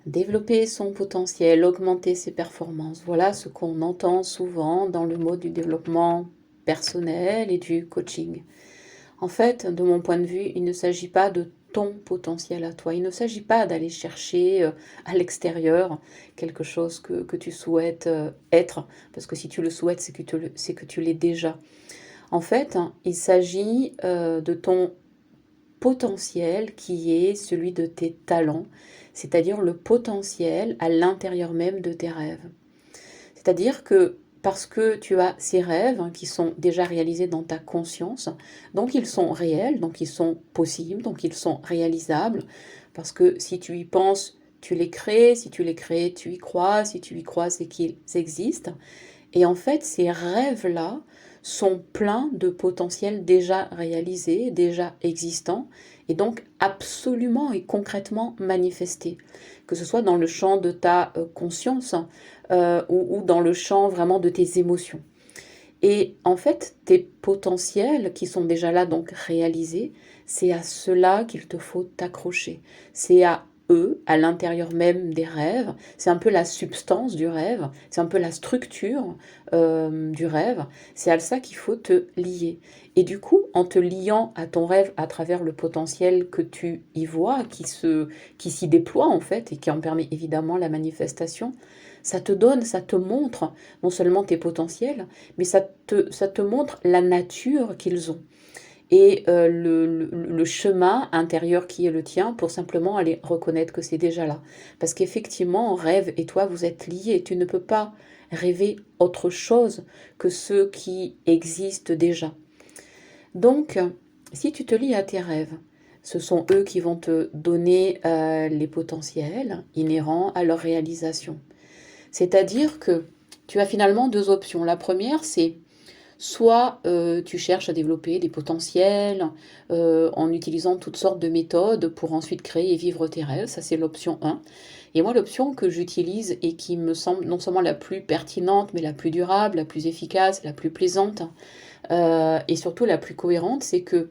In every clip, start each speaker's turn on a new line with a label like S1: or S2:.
S1: Développer son potentiel, augmenter ses performances, voilà ce qu'on entend souvent dans le mot du développement personnel et du coaching. En fait, de mon point de vue, il ne s'agit pas de ton potentiel à toi. Il ne s'agit pas d'aller chercher à l'extérieur quelque chose que tu souhaites être, parce que si tu le souhaites, c'est que tu l'es déjà. En fait, hein, il s'agit de ton potentiel qui est celui de tes talents, c'est-à-dire le potentiel à l'intérieur même de tes rêves. C'est-à-dire que parce que tu as ces rêves qui sont déjà réalisés dans ta conscience, donc ils sont réels, donc ils sont possibles, donc ils sont réalisables, parce que si tu y penses, tu les crées, si tu les crées, tu y crois, si tu y crois, c'est qu'ils existent. Et en fait, ces rêves-là sont pleins de potentiel déjà réalisé, déjà existant, et donc absolument et concrètement manifesté. Que ce soit dans le champ de ta conscience ou dans le champ vraiment de tes émotions. Et en fait, tes potentiels qui sont déjà là, donc réalisés, c'est à cela qu'il te faut t'accrocher. C'est à eux, à l'intérieur même des rêves. C'est un peu la substance du rêve, c'est un peu la structure du rêve. C'est à ça qu'il faut te lier. Et du coup, en te liant à ton rêve à travers le potentiel que tu y vois, qui s'y déploie en fait, et qui en permet évidemment la manifestation, ça te donne, ça te montre non seulement tes potentiels, mais ça te montre la nature qu'ils ont et le chemin intérieur qui est le tien pour simplement aller reconnaître que c'est déjà là. Parce qu'effectivement, rêve et toi, vous êtes liés. Tu ne peux pas rêver autre chose que ce qui existe déjà. Donc, si tu te lies à tes rêves, ce sont eux qui vont te donner les potentiels inhérents à leur réalisation. C'est-à-dire que tu as finalement deux options. La première, c'est soit tu cherches à développer des potentiels en utilisant toutes sortes de méthodes pour ensuite créer et vivre tes rêves. Ça, c'est l'option 1. Et moi, l'option que j'utilise et qui me semble non seulement la plus pertinente, mais la plus durable, la plus efficace, la plus plaisante et surtout la plus cohérente, c'est que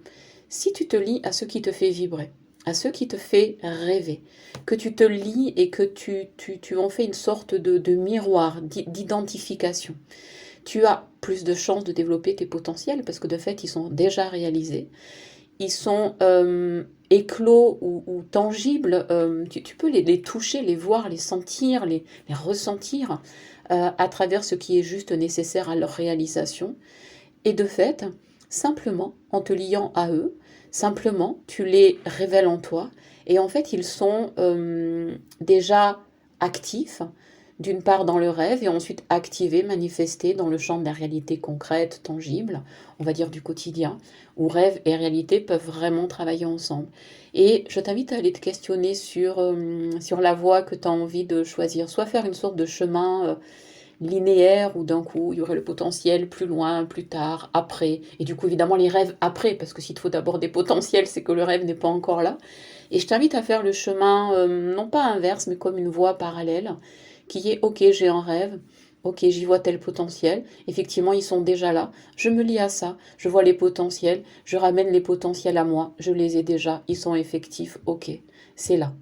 S1: si tu te lis à ce qui te fait vibrer, à ce qui te fait rêver, que tu te lis et que tu en fais une sorte de miroir, d'identification, tu as plus de chances de développer tes potentiels parce que de fait, ils sont déjà réalisés. Ils sont éclos ou tangibles. Tu peux les toucher, les voir, les sentir, les ressentir à travers ce qui est juste nécessaire à leur réalisation. Et de fait, simplement, en te liant à eux, simplement, tu les révèles en toi. Et en fait, ils sont déjà actifs, d'une part dans le rêve, et ensuite activés, manifestés dans le champ de la réalité concrète, tangible, on va dire du quotidien, où rêve et réalité peuvent vraiment travailler ensemble. Et je t'invite à aller te questionner sur la voie que tu as envie de choisir, soit faire une sorte de chemin linéaire où d'un coup il y aurait le potentiel plus loin, plus tard, après, et du coup évidemment les rêves après, parce que s'il te faut d'abord des potentiels, c'est que le rêve n'est pas encore là. Et je t'invite à faire le chemin, non pas inverse, mais comme une voie parallèle, qui est ok, j'ai un rêve, ok, j'y vois tel potentiel, effectivement ils sont déjà là, je me lie à ça, je vois les potentiels, je ramène les potentiels à moi, je les ai déjà, ils sont effectifs, ok, c'est là.